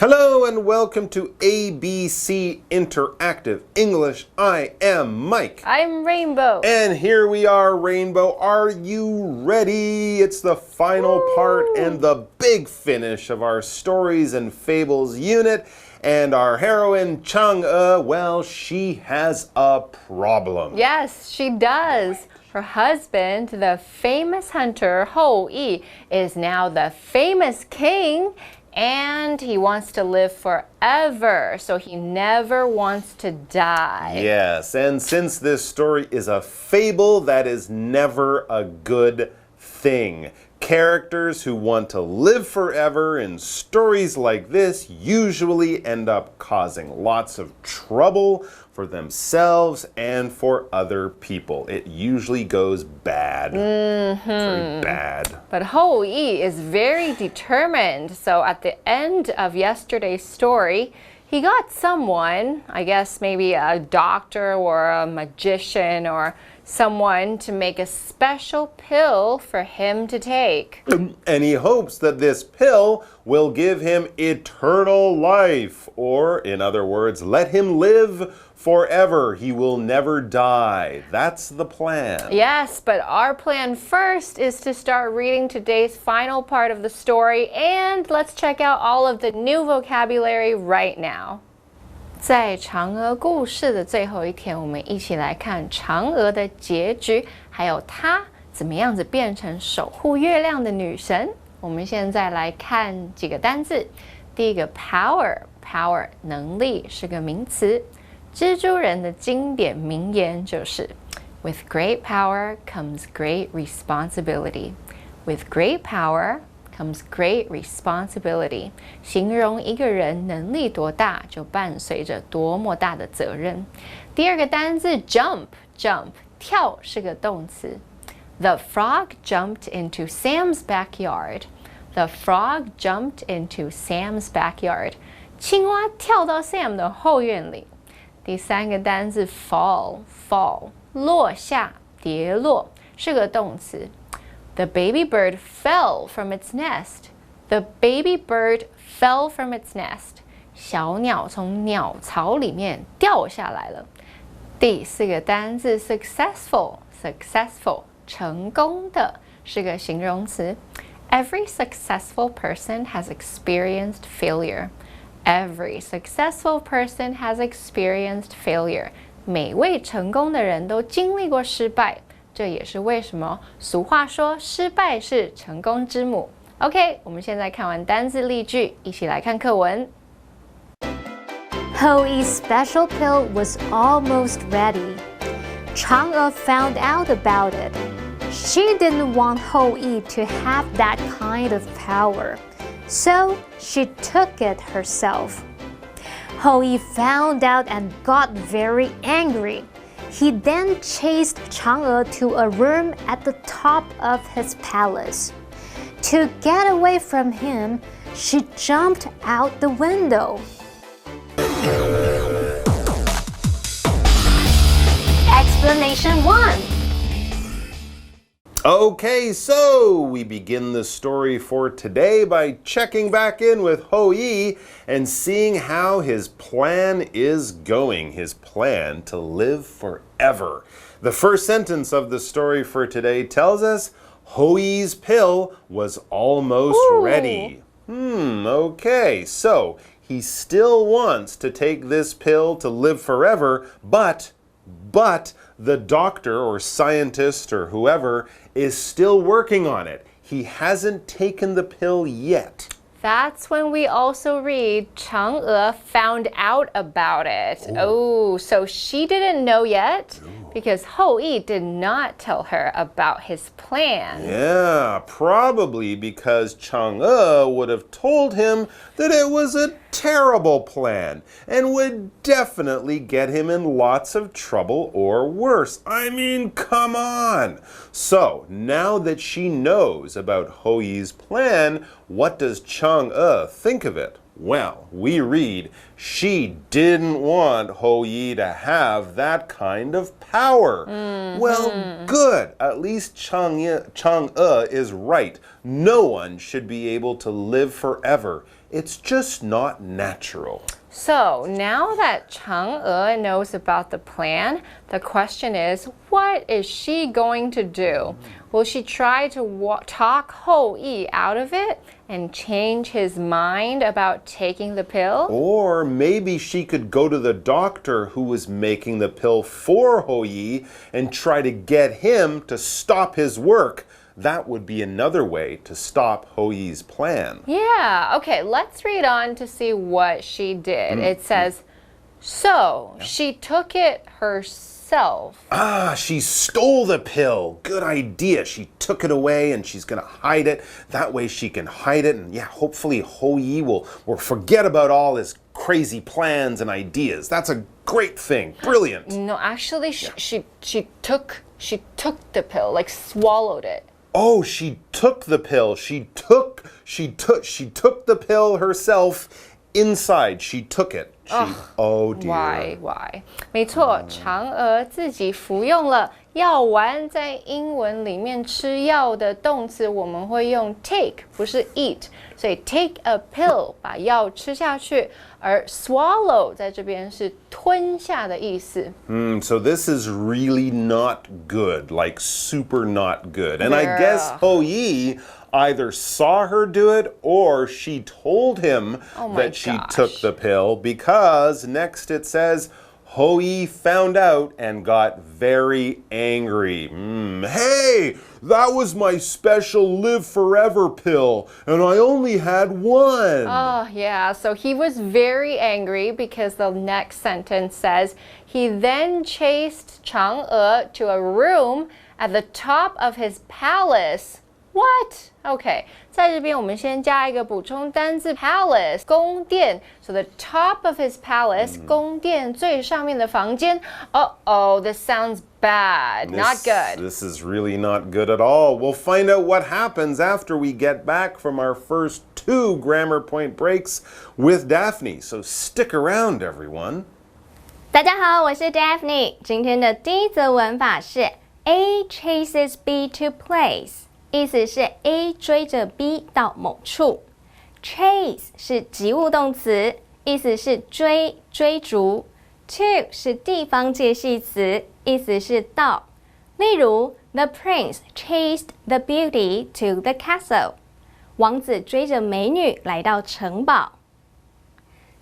Hello and welcome to ABC Interactive English. I am Mike. I'm Rainbow. And here we are, Rainbow. Are you ready? It's the final part and the big finish of our Stories and Fables unit. And our heroine, Chang'e, well, she has a problem. Yes, she does. Her husband, the famous hunter Hou Yi, is now the famous king. And he wants to live forever, so he never wants to die. Yes, and since this story is a fable, that is never a good thing. Characters who want to live forever in stories like this usually end up causing lots of trouble for themselves and for other people. It usually goes bad. Very bad. But Hou Yi is very determined. So at the end of yesterday's story, he got someone, I guess maybe a doctor or a magician or someone to make a special pill for him to take. And he hopes that this pill will give him eternal life. Or, in other words, let him live forever. He will never die. That's the plan. Yes, but our plan first is to start reading today's final part of the story, and let's check out all of the new vocabulary right now. 在嫦娥故事的最后一天，我们一起来看嫦娥的结局，还有她怎么样子变成守护月亮的女神。我们现在来看几个单字。第一个 power 能力是个名词。蜘蛛人的经典名言就是 With great power comes great responsibility. With great power comes great responsibility. 形容一个人能力多大，就伴随着多么大的责任。第二个单字 jump 跳是个动词。The frog jumped into Sam's backyard. The frog jumped into Sam's backyard. 青蛙跳到 Sam 的后院里。第三个单字 fall 落下跌落是个动词。The baby bird fell from its nest. The baby bird fell from its nest. 小鸟从鸟巢里面掉下来了。第四个单字 successful 成功的是个形容词。Every successful person has experienced failure. Every successful person has experienced failure. 每位成功的人都经历过失败，这也是为什么俗话说失败是成功之母。OK， 我们现在看完单字例句，一起来看课文。Hou Yi's special pill was almost ready. Chang'e found out about it. She didn't want Hou Yi to have that kind of power. So she took it herself. Hou Yi found out and got very angry. He then chased Chang'e to a room at the top of his palace. To get away from him, she jumped out the window. Explanation 1. Okay, so we begin the story for today by checking back in with Hou Yi and seeing how his plan is going, his plan to live forever. The first sentence of the story for today tells us Hou Yi's pill was almost ready. Okay, so he still wants to take this pill to live forever, but the doctor or scientist or whoever is still working on it. He hasn't taken the pill yet. That's when we also read Chang'e found out about it. Oh, so she didn't know yet because Hou Yi did not tell her about his plan. Yeah, probably because Chang'e would have told him that it was a terrible plan and would definitely get him in lots of trouble or worse. I mean, come on. So, now that she knows about Hou Yi's plan, what does Chang'e think of it? Well, we read, she didn't want Hou Yi to have that kind of power. Well, good. At least Chang'e is right. No one should be able to live forever. It's just not natural. So now that Chang'e knows about the plan, the question is, what is she going to do? Will she try to talk Hou Yi out of it and change his mind about taking the pill? Or maybe she could go to the doctor who was making the pill for Hou Yi and try to get him to stop his work. That would be another way to stop Hou Yi's plan. Yeah, okay, let's read on to see what she did. It says, so she took it herself. Ah, she stole the pill. Good idea. She took it away and she's going to hide it. That way she can hide it. And yeah, hopefully Hou Yi will forget about all his crazy plans and ideas. That's a great thing. Brilliant. No, actually, she took the pill, like swallowed it. Oh, she took the pill. She took the pill herself inside. She took it. Oh dear. Why? 没错，嫦娥自己服用了药丸。在英文里面吃药的动词我们会用 take， 不是 eat， 所以 take a pill 把药吃下去，而 swallow 在这边是吞下的意思。So this is really not good, like super not good. And I guess Hou Yi either saw her do it or she told him that she took the pill, because next it says Hou Yi found out and got very angry. Hey, that was my special live forever pill and I only had one. Oh, yeah. So he was very angry because the next sentence says he then chased Chang'e to a room at the top of his palace. What? Okay, 在这边我们先加一个补充单字 palace 宫殿 So the top of his palace 宫殿最上面的房间 this sounds bad. Not good. This is really not good at all. We'll find out what happens after we get back from our first 2 grammar point breaks with Daphne. So stick around, everyone. 大家好，我是 Daphne。今天的第一则文法是 A chases B to place。意思是 A 追着 B 到某处 ，chase 是及物动词，意思是追、追逐。To 是地方介系词，意思是到。例如 ，The prince chased the beauty to the castle。王子追着美女来到城堡。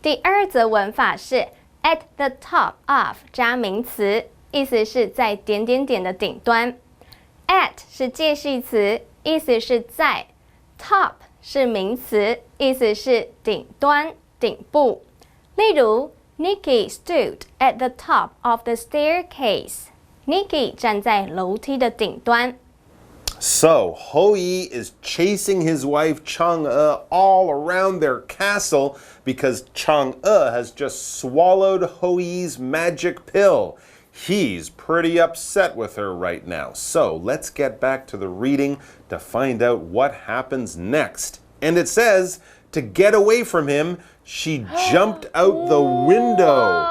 第二则文法是 at the top of 加名词，意思是在点点点的顶端。At 是介系词，意思是在 ；top 是名词，意思是顶端、顶部。例如 ，Nikki stood at the top of the staircase。Nikki 站在楼梯的顶端。So, Hou Yi is chasing his wife Chang'e all around their castle because Chang'e has just swallowed Hou Yi's magic pill. He's pretty upset with her right now. So let's get back to the reading to find out what happens next. And it says, to get away from him, she jumped out the window.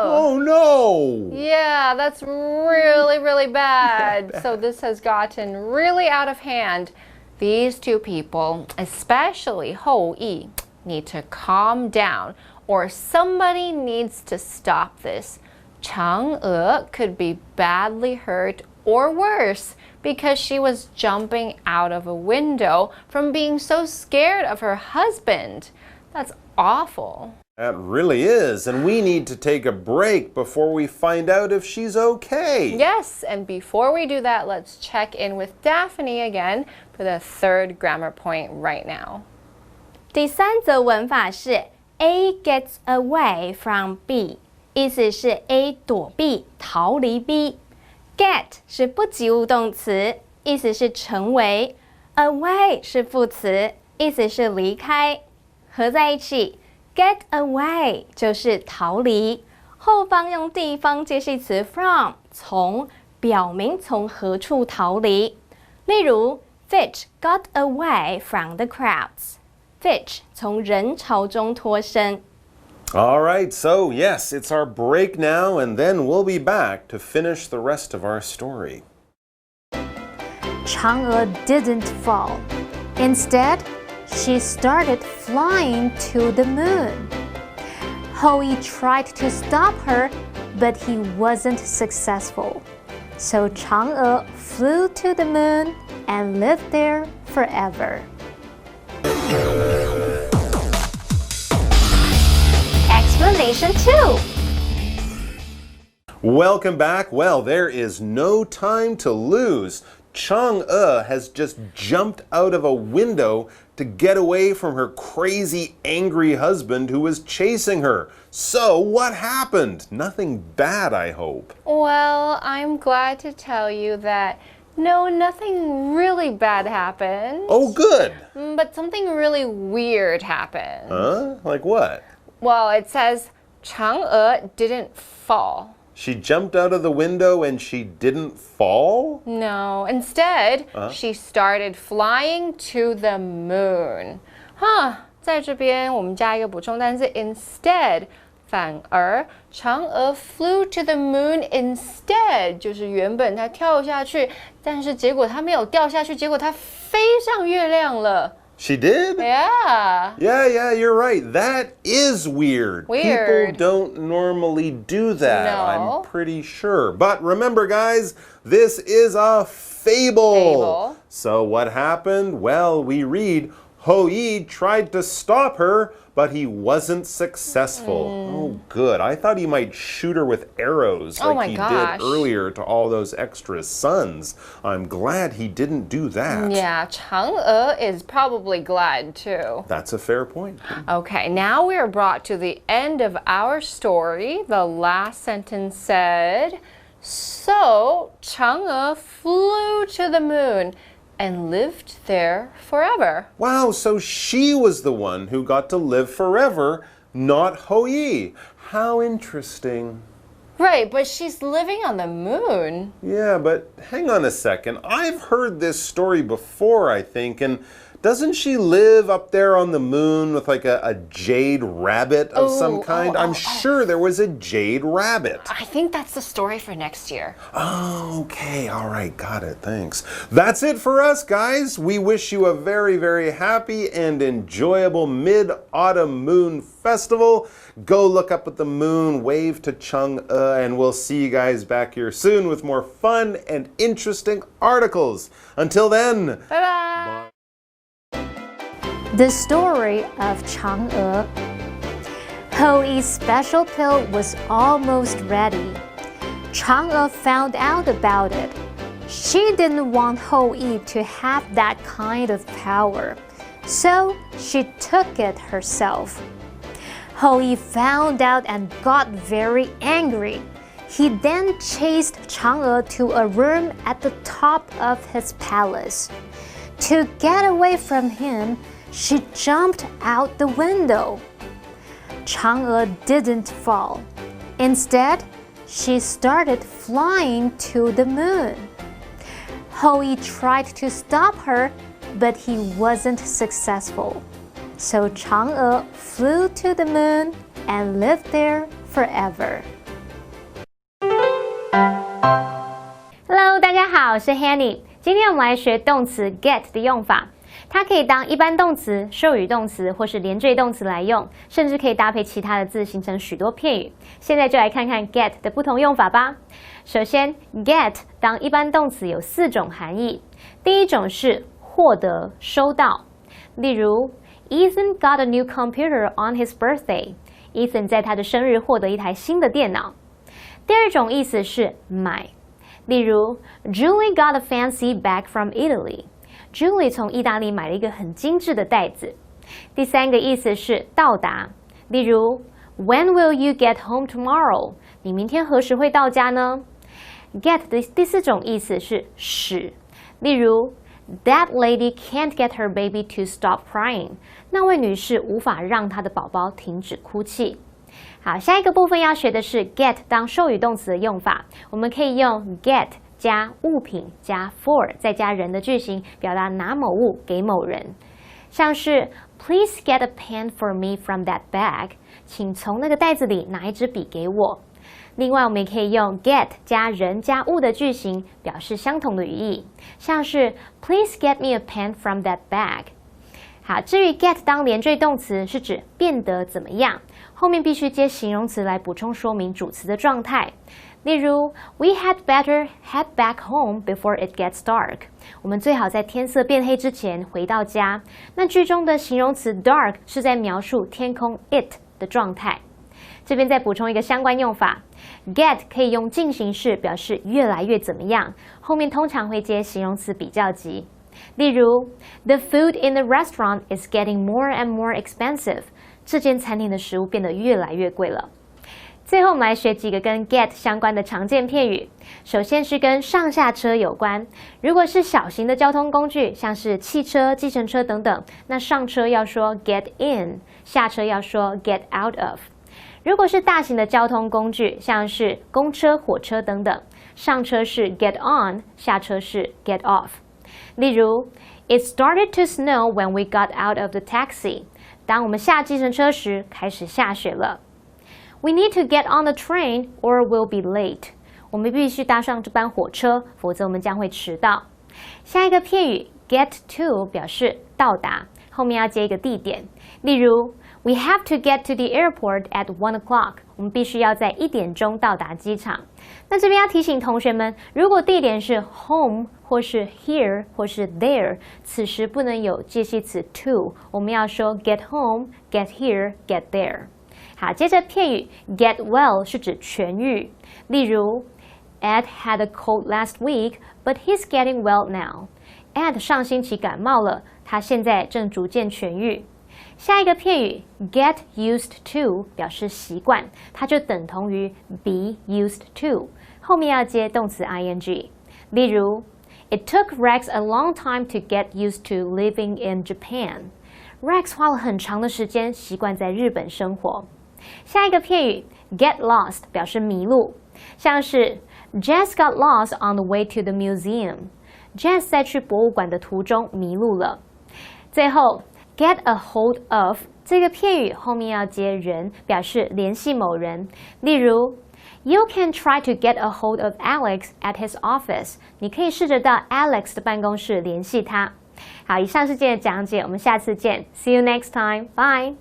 Oh no! Yeah, that's really, really bad. So this has gotten really out of hand. These two people, especially Hou Yi, need to calm down, or somebody needs to stop this. Chang'e could be badly hurt or worse because she was jumping out of a window from being so scared of her husband. That's awful. That really is, and we need to take a break before we find out if she's okay. Yes, and before we do that, let's check in with Daphne again for the 3rd grammar point right now. 第三则文法是 A gets away from B。意思是 A 躲避、逃离 B。Get 是不及物动词，意思是成为。Away 是副词，意思是离开。合在一起 ，get away 就是逃离。后方用地方介系词 from 从，表明从何处逃离。例如 ，Fitch got away from the crowds。Fitch 从人潮中脱身。All right, so yes, it's our break now, and then we'll be back to finish the rest of our story. Chang'e didn't fall. Instead, she started flying to the moon. Hou-yi tried to stop her, but he wasn't successful. So Chang'e flew to the moon and lived there forever. Explanation 2. Welcome back. Well, there is no time to lose. Chang'e has just jumped out of a window to get away from her crazy, angry husband who was chasing her. So, what happened? Nothing bad, I hope. Well, I'm glad to tell you that no, nothing really bad happened. Oh, good. But something really weird happened. Huh? Like what? Well, it says Chang'e didn't fall. She jumped out of the window and she didn't fall? No, instead, she started flying to the moon. 在这边我们加一个补充单词 instead， 反而嫦娥 flew to the moon instead， 就是原本她跳下去，但是结果她没有掉下去，结果她飞上月亮了。She did? Yeah. Yeah, you're right. That is weird. Weird. People don't normally do that, No. I'm pretty sure. But remember, guys, this is a fable. So what happened? Well, we read, Hou-yi tried to stop her, but he wasn't successful. Oh, good. I thought he might shoot her with arrows like he did earlier to all those extra suns. I'm glad he didn't do that. Yeah, Chang'e is probably glad too. That's a fair point. Okay, now we are brought to the end of our story. The last sentence said, so Chang'e flew to the moon and lived there forever. Wow, so she was the one who got to live forever, not Hou-yi. How interesting. Right, but she's living on the moon. Yeah, but hang on a second. I've heard this story before, I think, and doesn't she live up there on the moon with like a jade rabbit of some kind? I'm sure there was a jade rabbit. I think that's the story for next year. Oh, okay. All right. Got it. Thanks. That's it for us, guys. We wish you a very, very happy and enjoyable Mid-Autumn Moon Festival. Go look up at the moon, wave to Chang'e, and we'll see you guys back here soon with more fun and interesting articles. Until then. Bye-bye. The story of Chang'e. Hou-yi's special pill was almost ready. Chang'e found out about it. She didn't want Hou-yi to have that kind of power, so she took it herself. Hou-yi found out and got very angry. He then chased Chang'e to a room at the top of his palace. To get away from him, she jumped out the window. Chang'e didn't fall. Instead, she started flying to the moon. Hou-yi tried to stop her, but he wasn't successful. So Chang'e flew to the moon and lived there forever. Hello， 大家好，我是 Hanny。今天我们来学动词 get 的用法。它可以当一般动词、授予动词或是连缀动词来用，甚至可以搭配其他的字形成许多片语。现在就来看看 get 的不同用法吧。首先 get 当一般动词有4种含义。第一种是获得、收到，例如 Ethan got a new computer on his birthday. Ethan 在他的生日获得一台新的电脑。第二种意思是买，例如 Julie got a fancy bag from Italy.Julie 从意大利买了一个很精致的袋子。第三个意思是到达，例如 When will you get home tomorrow? 你明天何时会到家呢？ Get 的第4种意思是使，例如 That lady can't get her baby to stop crying. 那位女士无法让她的宝宝停止哭泣。好，下一个部分要学的是 get 当授予动词的用法，我们可以用 get加物品加 for 再加人的句型，表达拿某物给某人。像是 Please get a pen for me from that bag， 请从那个袋子里拿一支笔给我。另外，我们也可以用 get 加人加物的句型，表示相同的语义，像是 Please get me a pen from that bag。好，至于 get 当连缀动词，是指变得怎么样，后面必须接形容词来补充说明主词的状态。例如 We had better head back home before it gets dark。我们最好在天色变黑之前回到家。那句中的形容词 dark 是在描述天空 it 的状态。这边再补充一个相关用法 ，get 可以用进行式表示越来越怎么样，后面通常会接形容词比较级。例如 The food in the restaurant is getting more and more expensive。这间餐厅的食物变得越来越贵了。最后，我们来学几个跟 get 相关的常见片语。首先是跟上下车有关。如果是小型的交通工具，像是汽车、计程车等等，那上车要说 get in， 下车要说 get out of。如果是大型的交通工具，像是公车、火车等等，上车是 get on， 下车是 get off。例如 It started to snow when we got out of the taxi。当我们下计程车时，开始下雪了。We need to get on the train or we'll be late。我们必须搭上这班火车，否则我们将会迟到。下一个片语 get to 表示到达，后面要接一个地点。例如 We have to get to the airport at 1 o'clock。我们必须要在1点钟到达机场。那这边要提醒同学们，如果地点是 home 或是 here 或是 there， 此时不能有介系词 to， 我们要说 get home, get here, get there。好，接着片语 get well 是指痊愈。例如 Ed had a cold last week, but he's getting well now。 Ed 上星期感冒了，他现在正逐渐痊愈。下一个片语 get used to 表示习惯，它就等同于 be used to， 后面要接动词 ing。例如 It took Rex a long time to get used to living in Japan。 Rex 花了很长的时间习惯在日本生活。下一个片语 get lost 表示迷路，像是 Jess got lost on the way to the museum。 Jess 在去博物馆的途中迷路了。最后 get a hold of 这个片语后面要接人，表示联系某人。例如 You can try to get a hold of Alex at his office。 你可以试着到 Alex 的办公室联系他。好，以上是今天的讲解，我们下次见。See you next time. Bye.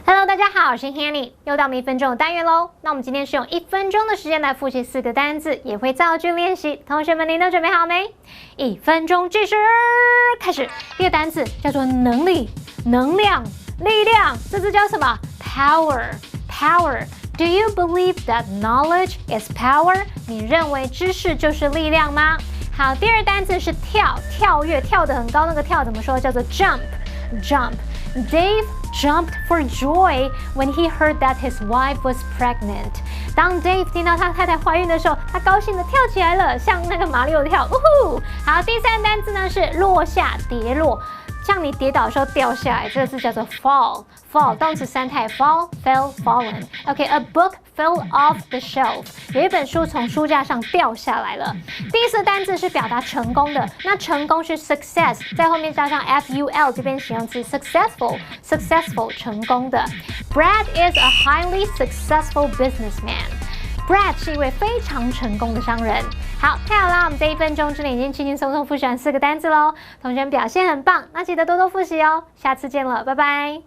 Hello， 大家好，我是 Hanny， 又到我们1分钟的单元喽。那我们今天是用1分钟的时间来复习4个单字，也会造句练习。同学们，您都准备好没？1分钟计时，开始。第一个单字叫做能力、能量、力量，这字叫什么 ？Power。Do you believe that knowledge is power？ 你认为知识就是力量吗？好，第二单字是跳，跳跃，跳得很高，那个跳怎么说？叫做 jump。Dave jumped for joy when he heard that his wife was pregnant。 当 Dave 听到他太太怀孕的时候，他高兴地跳起来了，像那个马里奥跳。好，第三单字呢是落下、跌落，像你跌倒的时候掉下来，这个字叫做 fall。fall 动词三态 fall, fell, fallen。OK，a book fell off the shelf。有一本书从书架上掉下来了。第四单字是表达成功的，那成功是 success， 在后面加上 ful 这边形容词 successful 成功的。Brad is a highly successful businessman。Brad 是一位非常成功的商人。好，太好啦！我们这1分钟之内已经轻轻松松复习完4个单字喽。同学们表现很棒，那记得多多复习哦。下次见了，拜拜。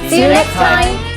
See you next time.